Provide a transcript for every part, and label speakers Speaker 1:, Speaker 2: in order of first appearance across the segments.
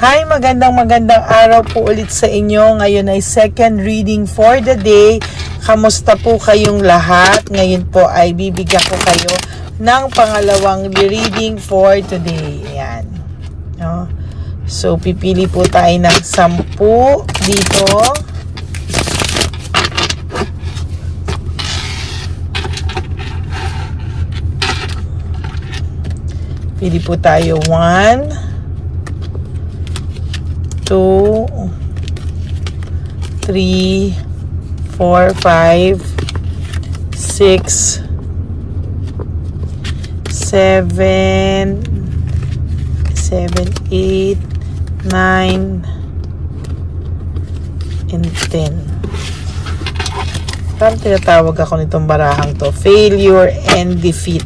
Speaker 1: Hi, magandang araw po ulit sa inyo. Ngayon ay second reading for the day. Kamusta po kayong lahat? Ngayon po ay bibigyan ko kayo ng pangalawang reading for today. Ayan. No? So, pipili po tayo ng 10 dito. Pili po tayo 1, 2, 3, 4, 5, 6, 7, 8, 9, and 10. Parang tinatawag ako nitong barahang to, failure and defeat.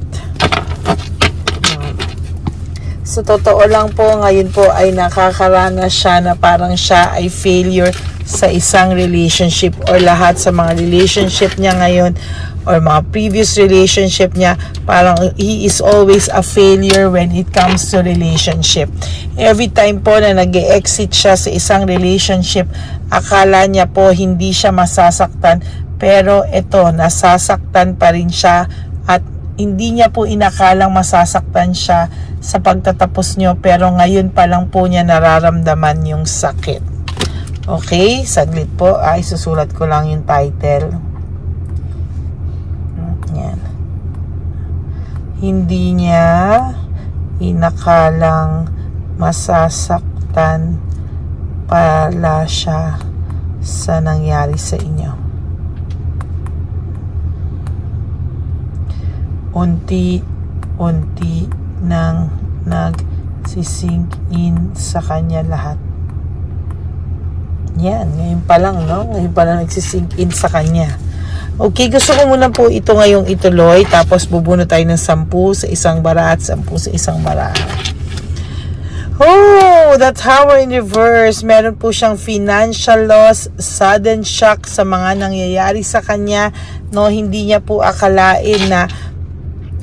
Speaker 1: So, totoo lang po, ngayon po ay nakakaranas siya na parang siya ay failure sa isang relationship or lahat sa mga relationship niya ngayon or mga previous relationship niya, parang he is always a failure when it comes to relationship. Every time po na nag-exit siya sa isang relationship, akala niya po hindi siya masasaktan, pero ito, nasasaktan pa rin siya at hindi niya po inakalang masasaktan siya sa pagtatapos nyo, pero ngayon pa lang po niya nararamdaman yung sakit. Okay, saglit po. Susulat ko lang yung title. Yan. Hindi niya inakalang masasaktan pala siya sa nangyari sa inyo. Unti-unti nang nagsisink in sa kanya lahat. Yan, ngayon pa lang, no? Ngayon pa lang nagsisink in sa kanya. Okay, gusto ko muna po ito ngayong ituloy, tapos bubuno tayo ng 10 sa isang bara at 10 sa isang bara. Oh, that Tower in reverse. Meron po siyang financial loss, sudden shock sa mga nangyayari sa kanya, no? Hindi niya po akalain na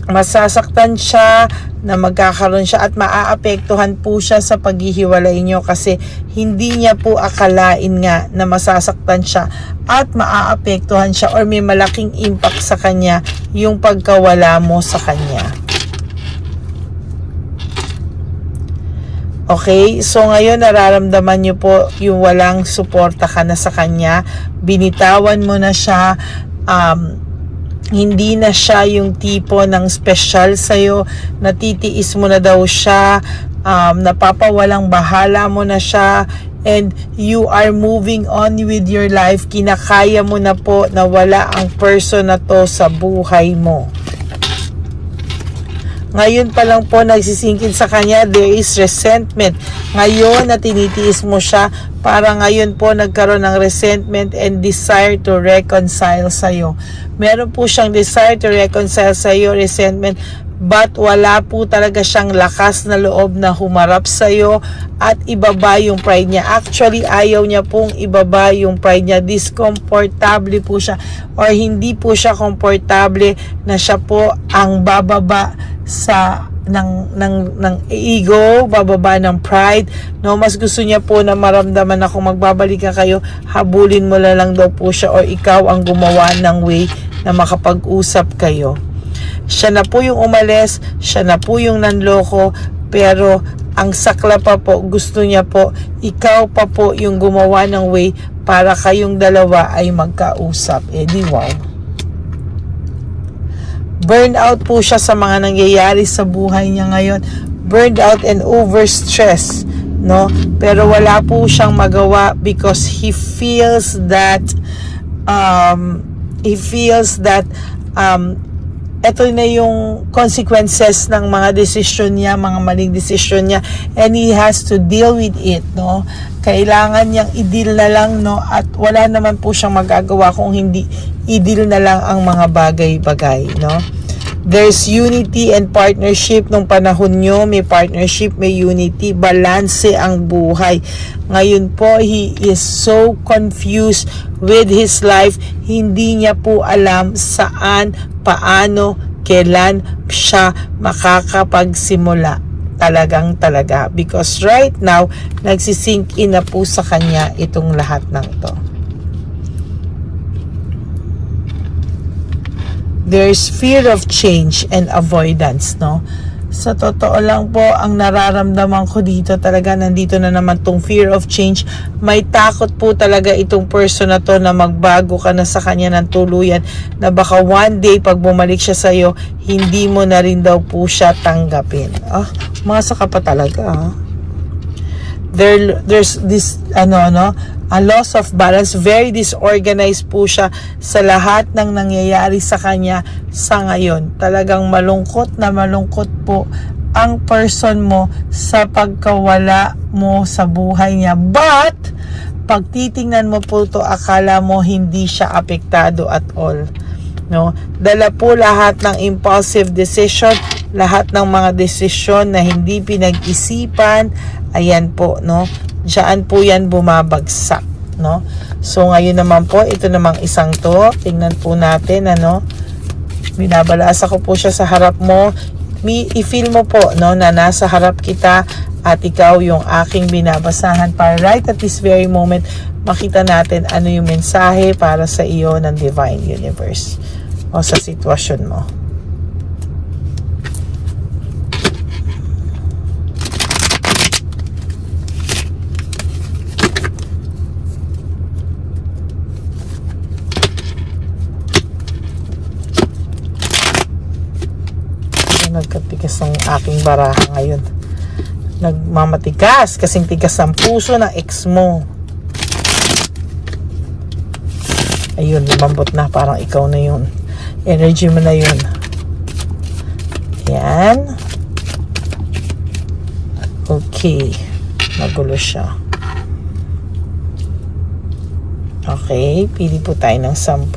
Speaker 1: masasaktan siya, na magkakaroon siya at maaapektuhan po siya sa paghihiwalay nyo, kasi hindi niya po akalain nga na masasaktan siya at maaapektuhan siya or may malaking impact sa kanya yung pagkawala mo sa kanya. Okay, so ngayon nararamdaman nyo po yung walang suporta ka na sa kanya, binitawan mo na siya, hindi na siya yung tipo ng special sa'yo, natitiis mo na daw siya, napapawalang bahala mo na siya, and you are moving on with your life. Kinakaya mo na po na wala ang person na to sa buhay mo. Ngayon pa lang po nagsisingkin sa kanya, there is resentment. Ngayon na tinitiis mo siya, para ngayon po nagkaroon ng resentment and desire to reconcile sa'yo. Meron po siyang desire to reconcile sa'yo, resentment, but wala po talaga siyang lakas na loob na humarap sa'yo at ibaba yung pride niya. Actually, ayaw niya pong ibaba yung pride niya. Discomfortable po siya or hindi po siya komportable na siya po ang bababa sa ng ego, bababa ng pride, no? Mas gusto niya po na maramdaman na kung magbabalikan kayo, habulin mo na lang daw po siya or ikaw ang gumawa ng way na makapag-usap kayo. Siya na po yung umalis, siya na po yung nanloko, pero ang sakla pa po, gusto niya po ikaw pa po yung gumawa ng way para kayong dalawa ay magkausap. Di wow. Burnout po siya sa mga nangyayari sa buhay niya ngayon. Burned out and overstressed, no? Pero wala po siyang magawa because he feels that ito na yung consequences ng mga desisyon niya, mga maling desisyon niya, and he has to deal with it, no? Kailangan niyang i-deal na lang, no? At wala naman po siyang magagawa kung hindi i-deal na lang ang mga bagay-bagay, no? There's unity and partnership nung panahon nyo. May partnership, may unity, balanse ang buhay. Ngayon po, he is so confused with his life. Hindi niya po alam saan, paano, kailan siya makakapagsimula. talaga, because right now nagsisink in na po sa kanya itong lahat ng ito. There's fear of change and avoidance, no? Sa totoo lang po, ang nararamdaman ko dito talaga, nandito na naman tong fear of change. May takot po talaga itong person na to na magbago ka na sa kanya ng tuluyan, na baka one day pag bumalik siya sa'yo, hindi mo na rin daw po siya tanggapin. Masa ka pa talaga. There's this a loss of balance, very disorganized po siya sa lahat ng nangyayari sa kanya sa ngayon. Talagang malungkot po ang person mo sa pagkawala mo sa buhay niya. But pag titingnan mo po to, akala mo hindi siya apektado at all, no? Dala po lahat ng impulsive decision, lahat ng mga desisyon na hindi pinag-isipan. Ayan po, no? Diyan po yan bumabagsak, no? So ngayon naman po, ito namang isang to, tingnan po natin, binabalasa ko po siya sa harap mo. I-feel mo po, no, na nasa harap kita at ikaw yung aking binabasahan, para right at this very moment makita natin ano yung mensahe para sa iyo ng Divine Universe o sa sitwasyon mo. Nagkatigas ng aking baraha ngayon. Nagmamatigas kasing tigas ang puso ng ex mo. Ayun, lumambot na, parang ikaw na yun. Energy mo na yun. Yan. Okay. Magulo siya. Okay, pili po tayo ng 10.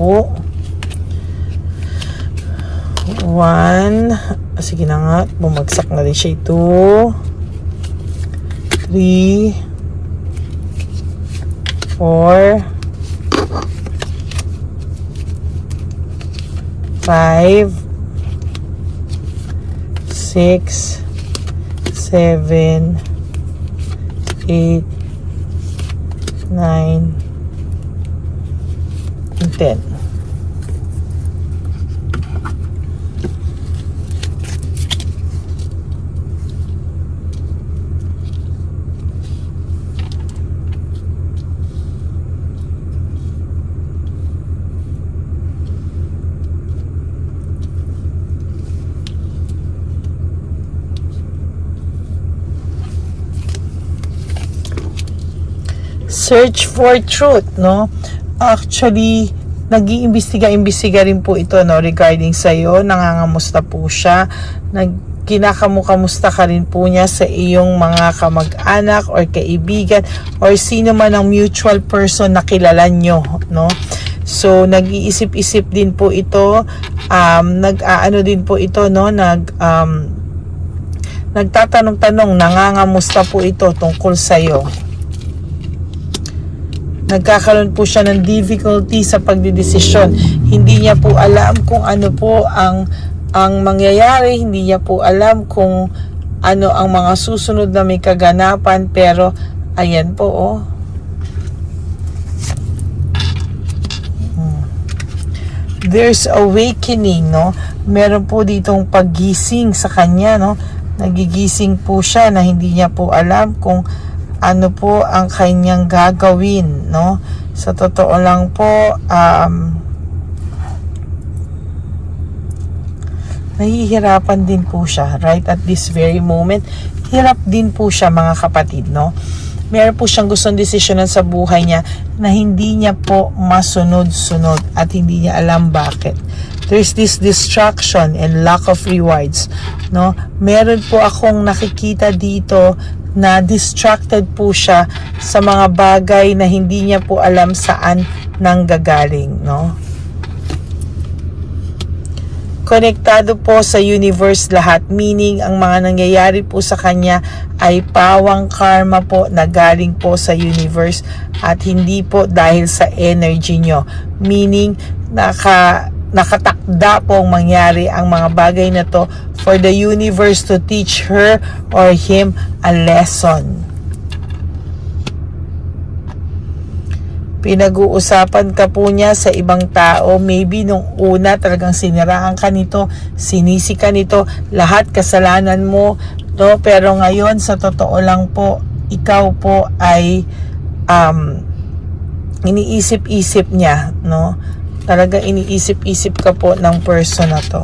Speaker 1: 1. Sige na nga, bumagsak na rin siya. 2, 3, 4, 5, 6, 7, 8, 9, and 10. Search for truth, no? Actually, nag-iimbestiga rin po ito, no, regarding sa iyo. Nangangamusta po siya. Kinakamukamusta ka rin po niya sa iyong mga kamag-anak or kaibigan or sino man ang mutual person na kilala nyo, no? So, nag-iisip-isip din po ito. Nag-aano din po ito, no? Nagtatanong-tanong, nangangamusta po ito tungkol sa iyo. Nagkakaroon po siya ng difficulty sa pagdidesisyon. Hindi niya po alam kung ano po ang mangyayari. Hindi niya po alam kung ano ang mga susunod na may kaganapan. Pero, ayan po, oh. There's awakening, no? Meron po ditong paggising sa kanya, no? Nagigising po siya na hindi niya po alam kung ano po ang kanyang gagawin, no? Sa totoo lang po, nahihirapan din po siya right at this very moment. Hirap din po siya, mga kapatid, no? Meron po siyang gustong desisyonan sa buhay niya na hindi niya po masunod-sunod at hindi niya alam bakit. There's this distraction and lack of rewards, no? Meron po akong nakikita dito na distracted po siya sa mga bagay na hindi niya po alam saan nanggagaling, no? Konektado po sa universe lahat, meaning ang mga nangyayari po sa kanya ay pawang karma po na galing po sa universe at hindi po dahil sa energy nyo, meaning nakatakda pong mangyari ang mga bagay na to for the universe to teach her or him a lesson. Pinag-uusapan ka po niya sa ibang tao. Maybe nung una talagang siniraan ka nito, sinisi ka nito, lahat kasalanan mo, no? Pero ngayon sa totoo lang po, ikaw po ay iniisip-isip niya, no? Talaga iniisip-isip ka po ng person na to.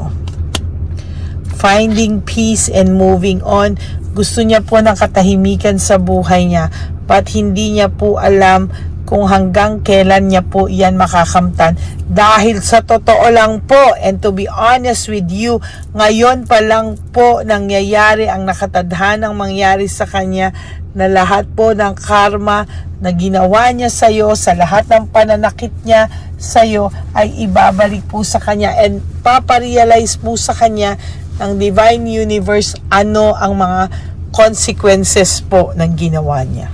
Speaker 1: Finding peace and moving on. Gusto niya po ng katahimikan sa buhay niya, but hindi niya po alam kung hanggang kailan niya po yan makakamtan. Dahil sa totoo lang po, and to be honest with you, ngayon pa lang po nangyayari ang nakatadhanang mangyari sa kanya, na lahat po ng karma na ginawa niya sa iyo, sa lahat ng pananakit niya sa iyo, ay ibabalik po sa kanya, and paparealize po sa kanya ng Divine Universe ano ang mga consequences po ng ginawa niya.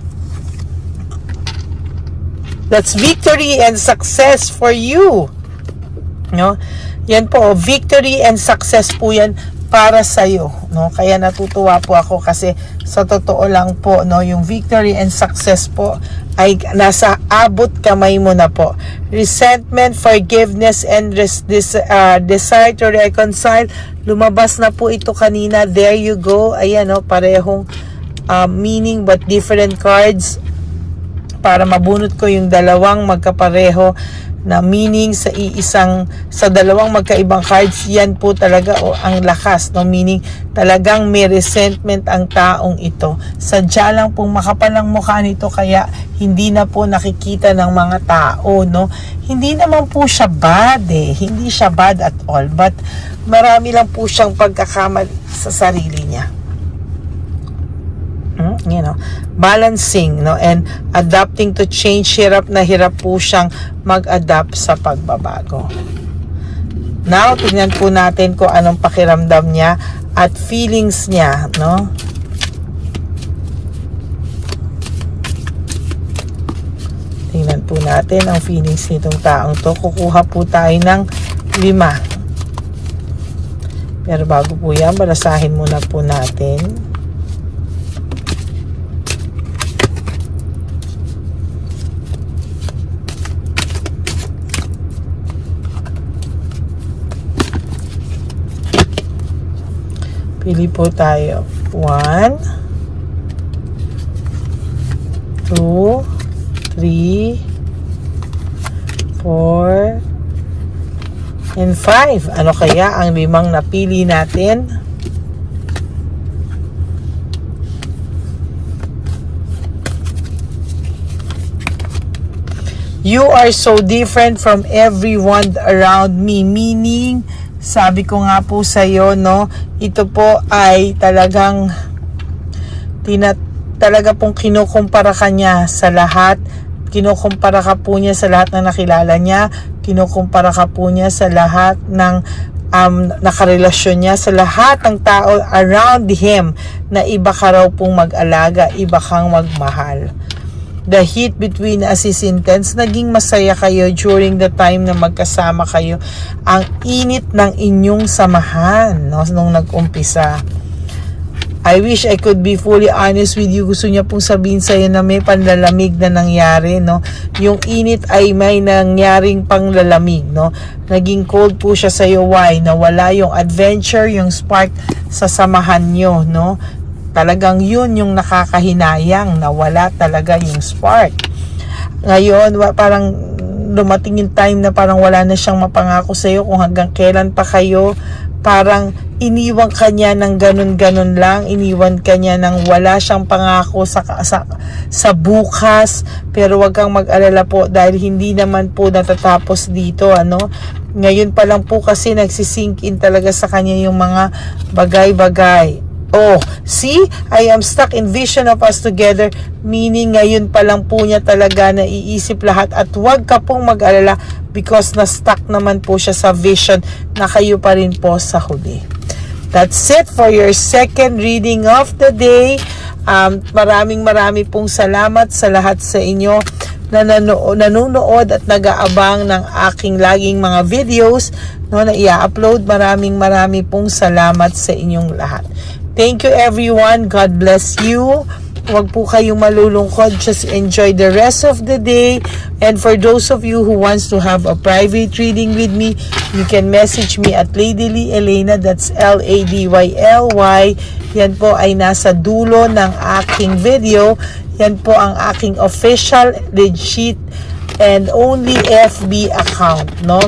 Speaker 1: That's victory and success for you. No? Yan po, victory and success po yan para sa iyo, no? Kaya natutuwa po ako kasi sa totoo lang po, no, yung victory and success po ay nasa abot kamay mo na po. Resentment, forgiveness, and desire to reconcile. Lumabas na po ito kanina. There you go. Ayan, no, parehong meaning but different cards. Para mabunot ko yung dalawang magkapareho na meaning sa dalawang magkaibang cards. Yan po talaga ang lakas, no? Meaning talagang may resentment ang taong ito. Sadya lang pong makapal ang mukha nito, kaya hindi na po nakikita ng mga tao, no? Hindi naman po siya bad hindi siya bad at all, but marami lang po siyang pagkakamali sa sarili niya. You know, balancing, no, and adapting to change. Hirap na hirap po siyang mag-adapt sa pagbabago. Now, tingnan po natin kung anong pakiramdam niya at feelings niya, no? Tingnan po natin ang feelings nitong taong to. Kukuha po tayo ng 5. Pero bago po yan, balasahin muna po natin. Pili po tayo. 1, 2, 3, 4, and 5. Ano kaya ang 5 napili natin? You are so different from everyone around me. Meaning, sabi ko nga po sa iyo, no, ito po ay talagang talaga pong kinukumpara ka niya sa lahat. Kinukumpara ka po niya sa lahat ng nakilala niya. Kinukumpara ka po niya sa lahat ng nakarelasyon niya, sa lahat ng tao around him, na iba ka raw pong mag-alaga, iba kang magmahal. The heat between us is intense. Naging masaya kayo during the time na magkasama kayo. Ang init ng inyong samahan, no, nung nag-umpisa. I wish I could be fully honest with you. Gusto niya pong sabihin sa'yo na may panlalamig na nangyari, no? Yung init ay may nangyaring panglalamig, no? Naging cold po siya sa'yo. Why? Nawala yung adventure, yung spark sa samahan nyo, no? Talagang yun yung nakakahinayang, nawala talaga yung spark. Ngayon, parang dumating yung time na parang wala na siyang mapangako sa iyo kung hanggang kailan pa kayo. Parang iniwan ka niya ng ganun-ganun lang, iniwan ka niya ng wala siyang pangako sa bukas. Pero wag kang mag-alala po, dahil hindi naman po natatapos dito, ano. Ngayon pa lang po kasi nagsisink in talaga sa kanya yung mga bagay-bagay. Oh, see? I am stuck in vision of us together. Meaning, ngayon pa lang po niya talaga naiisip lahat. At huwag ka pong mag-alala because na-stuck naman po siya sa vision na kayo pa rin po sa huli. That's it for your second reading of the day. Maraming pong salamat sa lahat sa inyo. na nanonood at nag-aabang ng aking laging mga videos, no, na i-upload. Maraming pong salamat sa inyong lahat. Thank you everyone. God bless you. Huwag po kayong malulungkot. Just enjoy the rest of the day. And for those of you who wants to have a private reading with me, you can message me at Ladyly Elena. That's LADYLY. Yan po ay nasa dulo ng aking video. Yan po ang aking official, legit, and only FB account, no?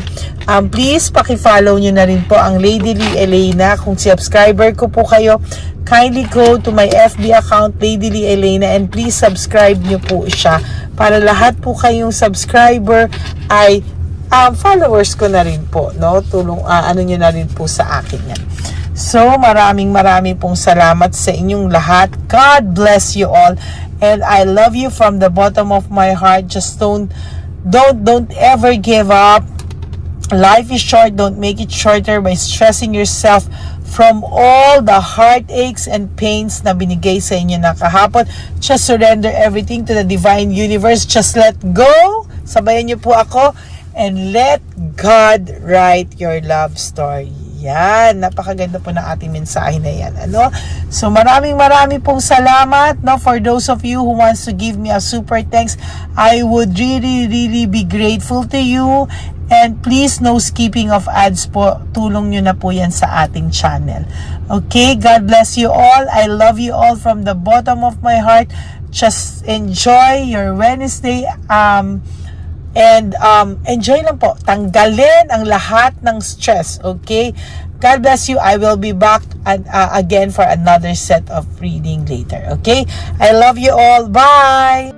Speaker 1: Please, paki-follow nyo na rin po ang Ladyly Elena. Kung subscriber ko po kayo, kindly go to my FB account, Ladyly Elena, and please subscribe nyo po siya para lahat po kayong subscriber ay followers ko na rin po, no? Ano nyo na rin po sa akin yan. So, maraming pong salamat sa inyong lahat. God bless you all. And I love you from the bottom of my heart. Just don't ever give up. Life is short. Don't make it shorter by stressing yourself from all the heartaches and pains na binigay sa inyo na kahapon. Just surrender everything to the divine universe. Just let go. Sabayan niyo po ako. And let God write your love story. Yan, napakaganda po ng ating mensahe na yan. Ano? So maraming pong salamat, no, for those of you who wants to give me a super thanks. I would really be grateful to you. And please, no skipping of ads po. Tulong nyo na po yan sa ating channel. Okay, God bless you all. I love you all from the bottom of my heart. Just enjoy your Wednesday. And enjoy lang po. Tanggalin ang lahat ng stress. Okay? God bless you. I will be back again for another set of reading later. Okay? I love you all. Bye!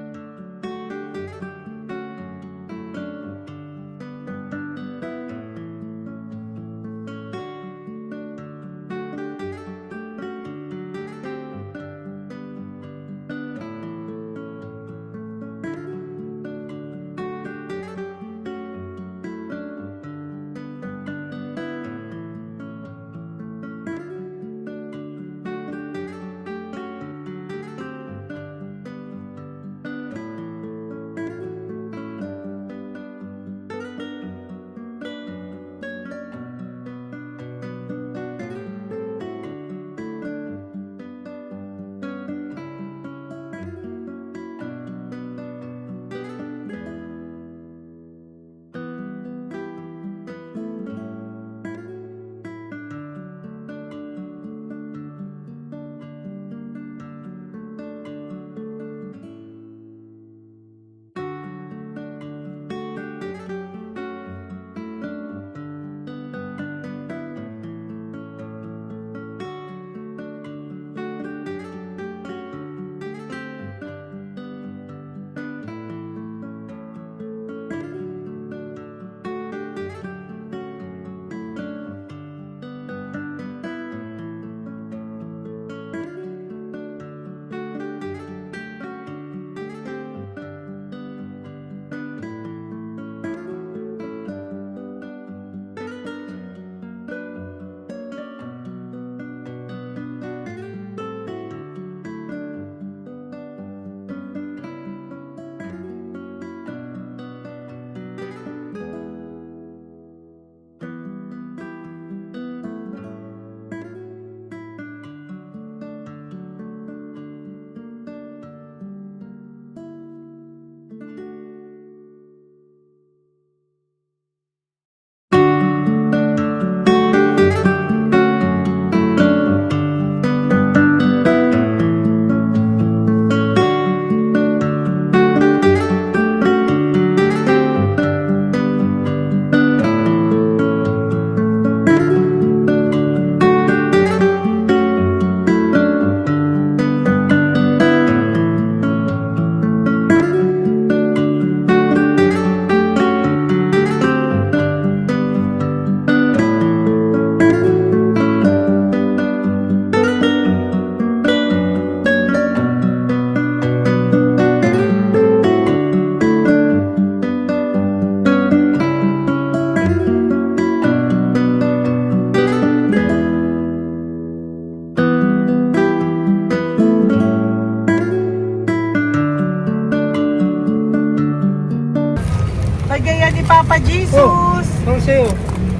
Speaker 1: Bigay yan ni Papa Jesus.
Speaker 2: Ano sa'yo?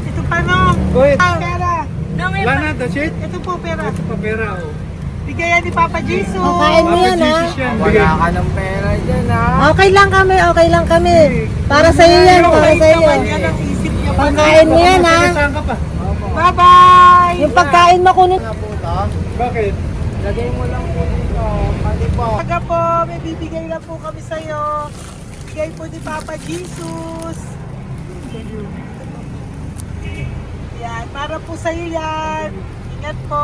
Speaker 1: Ito pa no.
Speaker 2: Go ahead.
Speaker 1: Pera.
Speaker 2: Wala na, that's it?
Speaker 1: Ito po pera.
Speaker 2: Ito pa pera, oh.
Speaker 1: Bigay yan ni Papa Jesus.
Speaker 3: Kain mo yan, ha?
Speaker 2: Jesus yan.
Speaker 4: Wala ka ng pera dyan, ha?
Speaker 3: Okay lang kami, okay lang kami. Para sa iyo yan, para sa iyo.
Speaker 1: Naman yan ang isip niya.
Speaker 3: Pagkain mo yan, ha?
Speaker 2: Saan ka pa?
Speaker 1: Bye-bye.
Speaker 3: Yung pagkain mo kunin.
Speaker 4: Nga po ito.
Speaker 2: Bakit?
Speaker 4: Lagay mo lang po dito. Pati po.
Speaker 1: Taga po, may bibigay lang po kami sa'yo. Bigay po ni Papa Jesus. Yan, para po sa'yo yan. Ingat po.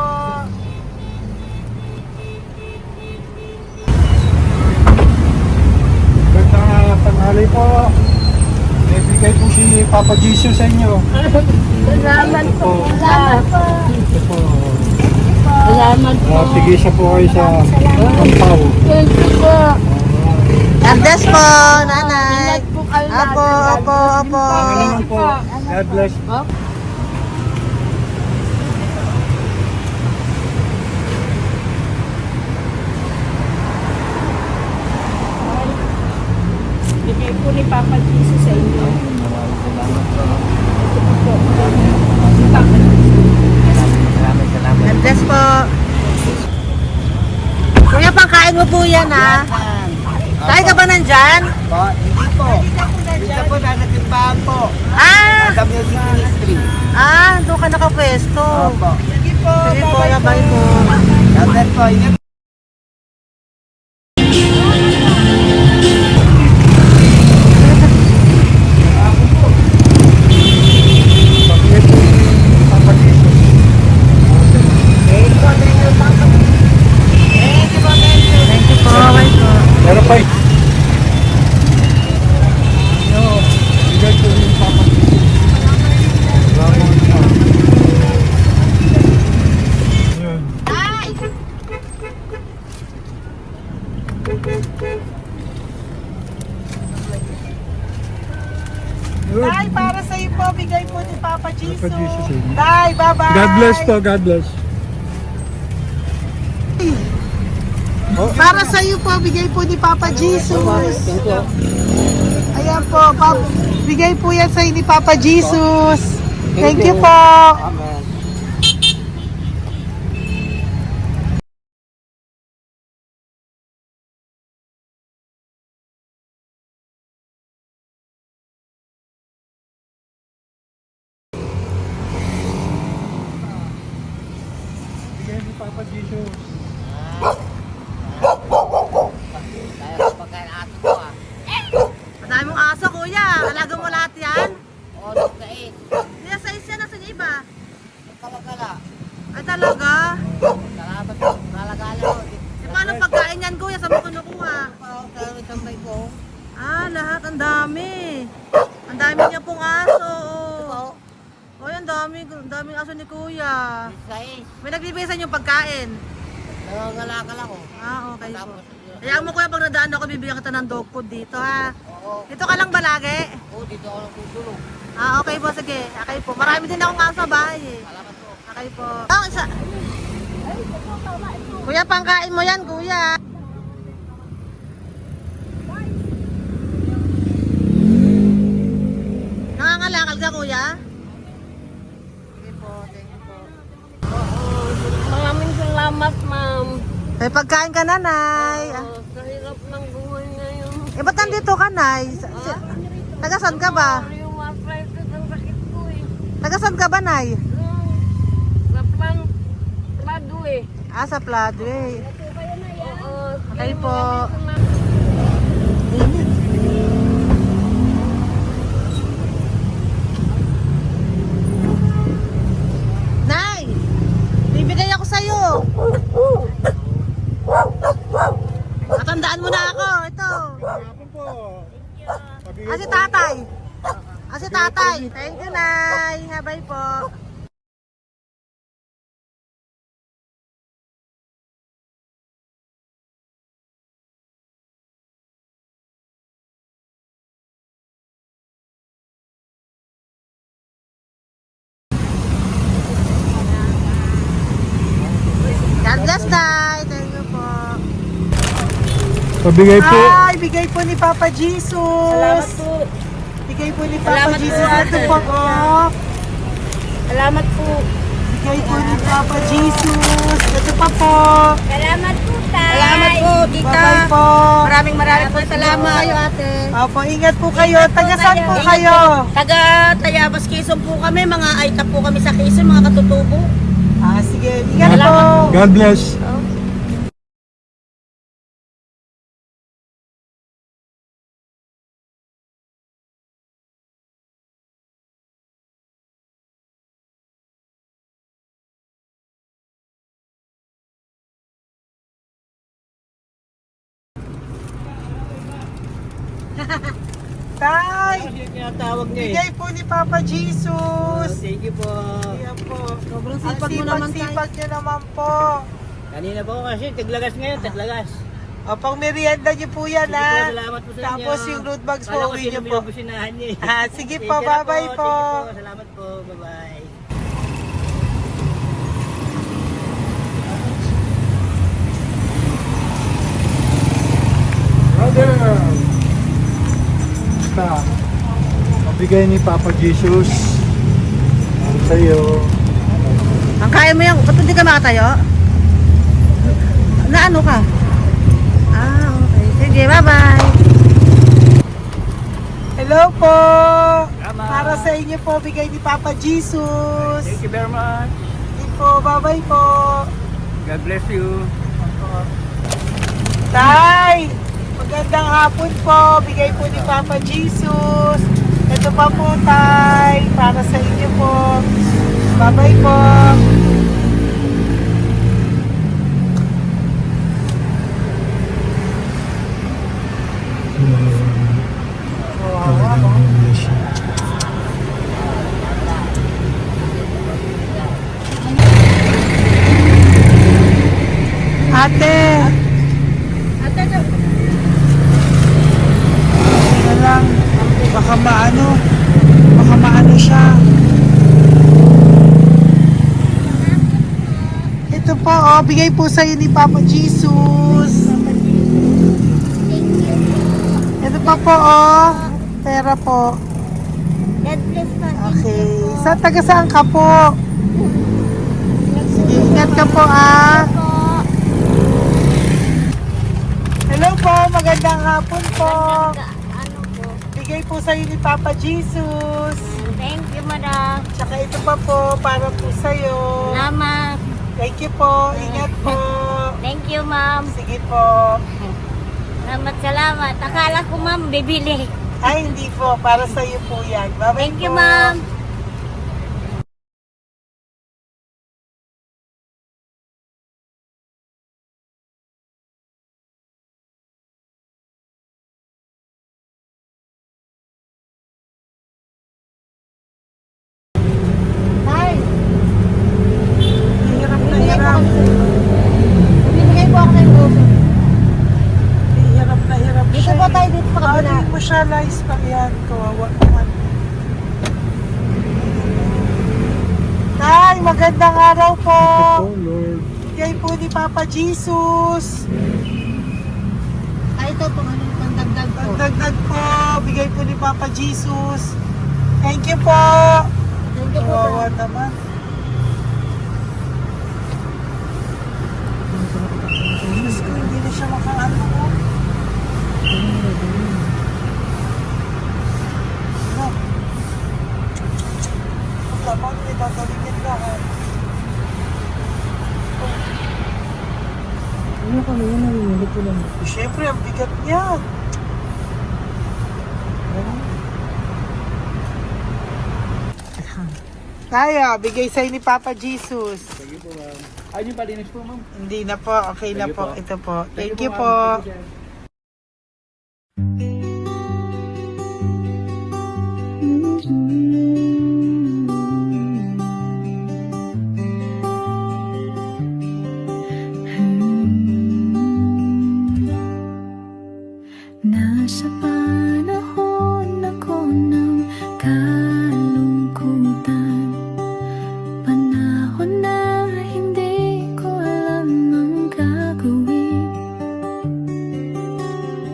Speaker 2: Gandang tanghali po. May bigay po si Papa Jesus sa inyo.
Speaker 3: Salamat po. Salamat po.
Speaker 2: Ito po.
Speaker 3: Salamat po.
Speaker 2: Tigisa po kayo sa Ampaw.
Speaker 3: Thank you po.
Speaker 1: God bless po, nanay. Apo, apo, apo.
Speaker 2: Pangalaman po. God bless.
Speaker 3: Bigay po ni Papa Jesus sa inyo.
Speaker 4: Salamat.
Speaker 1: God bless po. Kuya, pangkain mo po yan, ha? Tayo ka ba nandyan?
Speaker 4: Po, hindi po. Dito po nanatimbahan po.
Speaker 1: Ah!
Speaker 4: Sa Music Ministry.
Speaker 1: Doon ka nakapwesto.
Speaker 4: Opo.
Speaker 1: Sige po, bye po.
Speaker 4: God bless po. Ingat.
Speaker 2: Pagkakit po ni Papa Jesus.
Speaker 1: Thank you po, bye po.
Speaker 2: Meron pa eh. Bigay po ni Papa Jesus. Salamat po. Yun. Yun.
Speaker 1: Tay, para sa iyo po, bigay po ni Papa Jesus.
Speaker 2: Papa Jesus, eh.
Speaker 1: Tay, bye-bye.
Speaker 2: God bless po, God bless.
Speaker 1: Para sa iyo po, bigay po ni Papa Jesus. Ayan po, bigay po yan sa ni Papa Jesus. Thank you po.
Speaker 4: Amen.
Speaker 2: Bigay ni Papa Jesus.
Speaker 4: Tayo pagkain ato po, ah.
Speaker 1: Madami mong aso, kuya. Alaga mo lahat yan.
Speaker 4: Oras ka eh.
Speaker 1: Kuya, size yan. Nasaan yung iba?
Speaker 4: Kalagala.
Speaker 1: Ay, talaga?
Speaker 4: Salamat po. Kalagala po.
Speaker 1: E, paano pagkain yan, kuya? Saan mo kinukuha?
Speaker 4: Sa tambay ko.
Speaker 1: Lahat. Ang dami. Ang dami niya pong aso. Oy, ang daming aso ni kuya.
Speaker 4: Sais.
Speaker 1: May nagbibigay sa inyo pagkain.
Speaker 4: Nangangalakal ako.
Speaker 1: Okay po.
Speaker 4: Tapos,
Speaker 1: Kaya mo kuya, pag nadaan ako, bibigyan kita ng dog food dito, ha?
Speaker 4: oo.
Speaker 1: Dito ka lang ba lagi?
Speaker 4: Dito ako lang tutulog.
Speaker 1: Okay po, sige. Okay po. Marami din akong aso sa bahay, eh.
Speaker 4: Salamat po.
Speaker 1: Okay po. Kuya, pangkain mo yan, kuya. Nangangalakal ka, kuya?
Speaker 4: Sige po. Thank you po.
Speaker 3: Maraming salamat, ma'am.
Speaker 1: May pagkain ka, nanay.
Speaker 3: Sa hirap ng buhay ngayon.
Speaker 1: Ba't nandito ka, nay? Tagasan ka ba?
Speaker 3: Yung arthritis ang sakit ko eh.
Speaker 1: Tagasan ka ba, nay?
Speaker 3: Sa plado eh.
Speaker 1: Sa Pladway.
Speaker 3: Oo.
Speaker 1: Okay po. Nay! Bibigay ako sa'yo. Matandaan mo na ako. Ito.
Speaker 2: Hapon po.
Speaker 1: Si tatay. Si tatay. Thank you, Nay. Habay po. God bless, Nay. Thank you po.
Speaker 2: Pabigay po.
Speaker 1: Bigay po ni Papa Jesus.
Speaker 3: Salamat po.
Speaker 1: Bigay po ni Papa
Speaker 3: Salamat po,
Speaker 1: Jesus. Ito
Speaker 3: ate.
Speaker 1: po, oh.
Speaker 3: Salamat po.
Speaker 1: Bigay po ni Papa Jesus. Ito pa po.
Speaker 3: Salamat po, tay. Salamat po, tita.
Speaker 1: Bye-bye po.
Speaker 3: Maraming po salamat. Kayo, ate.
Speaker 1: Opo, ingat po kayo. Taga saan po
Speaker 3: Ingat
Speaker 1: kayo?
Speaker 3: Taga Tayabas, Quezon po kami. Mga aita po kami sa Quezon, mga katutubo.
Speaker 1: Ah, sige. Ingat po.
Speaker 2: God bless.
Speaker 1: Tay,
Speaker 4: Tinatawag niya
Speaker 1: bigay po ni Papa Jesus.
Speaker 4: Thank you po.
Speaker 1: Ayan po.
Speaker 3: Sobrang
Speaker 1: Ang
Speaker 3: sipag mo naman, tay.
Speaker 1: sipag nyo naman po.
Speaker 4: Kanina po kasi, taglagas ngayon, taglagas.
Speaker 1: O, pang merienda nyo po yan,
Speaker 4: Sige po,
Speaker 1: ha?
Speaker 4: salamat po sa inyo.
Speaker 1: Tapos yung road bags po,
Speaker 4: Kala ko
Speaker 1: uwi
Speaker 4: sino
Speaker 1: nyo po.
Speaker 4: binubusinahan niya eh.
Speaker 1: Ah, sige po,
Speaker 4: Thank you na
Speaker 1: bye-bye po.
Speaker 4: Thank you po, salamat po, bye-bye.
Speaker 2: Brother! Basta, mabigay ni Papa Jesus. Ang sa'yo.
Speaker 3: Ang kaya mo yan, ba't hindi ka makatayo? Na ano ka? Ah, okay. Sige, bye-bye.
Speaker 1: Hello po.
Speaker 4: Tama.
Speaker 1: Para sa inyo po, bigay ni Papa Jesus.
Speaker 4: Thank you very much.
Speaker 1: Sige po, bye-bye po.
Speaker 4: God bless you.
Speaker 1: Tay, magandang hapon po. Bigay po ni Papa Jesus. Ito pa po, Tay. Para sa inyo po. Bye-bye po. Ate.
Speaker 3: Ate,
Speaker 1: Na lang. Baka maano siya. Ito po, oh, bigay po sa'yo ni Papa Jesus. Ito pa po, oh. Pera po.
Speaker 3: God bless pa.
Speaker 1: Okay. Taga saan ka po? Sige, ingat ka po, ah. Hello po, magandang hapon po.
Speaker 3: Ano po?
Speaker 1: Bigay po sa'yo ni Papa Jesus.
Speaker 3: Thank you, madam.
Speaker 1: Tsaka ito pa po, para po sa'yo.
Speaker 3: Salamat.
Speaker 1: Thank you po, ingat po.
Speaker 3: Thank you, ma'am.
Speaker 1: Sige po.
Speaker 3: Salamat. Akala ko, ma'am, bibili.
Speaker 1: Ay, hindi po, para sa'yo po yan. Bye-bye
Speaker 3: Thank you,
Speaker 1: po.
Speaker 3: ma'am. Hi.
Speaker 1: Hirap na hirap.
Speaker 3: Binigay po ako ng gusto.
Speaker 1: Hirap na hirap
Speaker 3: Dito
Speaker 1: siya.
Speaker 3: po tayo, dito pa kabila.
Speaker 1: Hindi mo siya lies pa yan. Kawawa naman. Tay, magandang araw po.
Speaker 2: Oh Lord.
Speaker 1: Bigay po ni Papa Jesus.
Speaker 3: Ay, ito po, ano, pandagdag po.
Speaker 1: Dagdag po. Bigay po ni Papa Jesus. Thank you po.
Speaker 3: Thank you po,
Speaker 1: Kawawa
Speaker 3: sir.
Speaker 1: naman. Diyos ko, hindi na siya makaano ko. Ano? Paglaban, may dadalingin lahat.
Speaker 3: Ano kami yun, narinig ko lang.
Speaker 1: Siyempre, ang bigat niyan. Kaya, bigay sa'yo ni Papa Jesus.
Speaker 4: Thank you po, ma'am. Ayun yung palinis po, ma'am.
Speaker 1: Hindi na po, okay na
Speaker 4: Thank you
Speaker 1: po.
Speaker 4: po.
Speaker 1: Ito po. Thank you
Speaker 4: ma'am.
Speaker 1: po.
Speaker 4: Thank you, sir.
Speaker 5: Nasa panahon ako ng kalungkutan, panahon na hindi ko alam ang gagawin.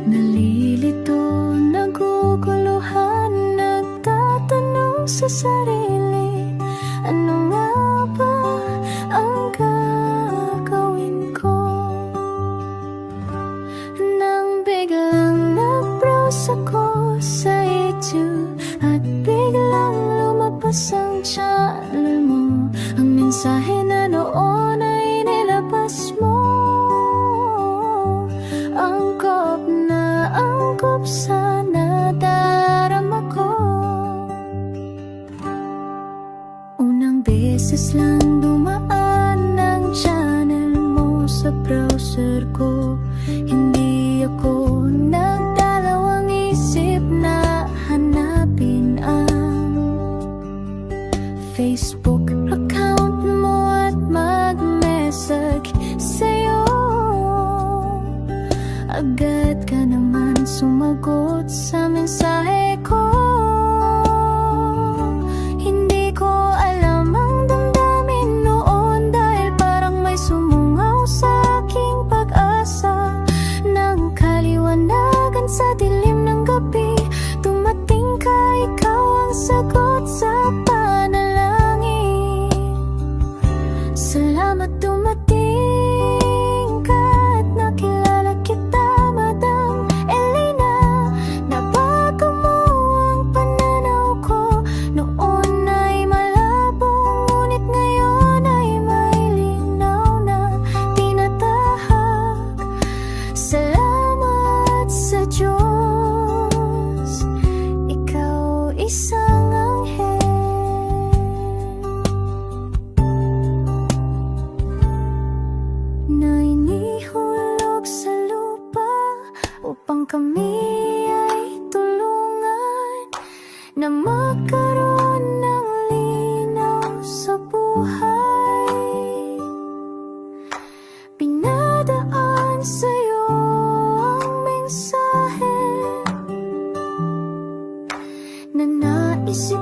Speaker 5: Nalilito, naguguluhan, sa sarili, ano nga ba ang gagawin ko? Nang biglang nag-browse ako sa YouTube at biglang lumabas ang channel mo, ang mensahe na noon ay nilabas mo. Angkop sa nadarama ko. Unang beses lang dumaan ang channel mo sa browser ko. Hindi ako nagdalawang isip na hanapin ang Facebook account mo at mag-message sa'yo. Agad ka naman sumagot sa mensahe ko. Hindi ko alam ang damdamin noon, dahil parang may sumungaw sa aking pag-asa. Nang kaliwanagan sa dilim ng gabi, dumating ka, ikaw ang sagot sa panalangin. Salamat dumating ka at nakilala kita, Madam Elena. Nabago mo ang pananaw ko. Noon ay malabo, ngunit ngayon ay may linaw na tinatahak. Salamat sa Diyos, ikaw isang anghel na inihulog sa lupa upang kami ay tulungan na magkaroon ng linaw sa buhay. Pinadaan sa'yo ang mensahe na naisip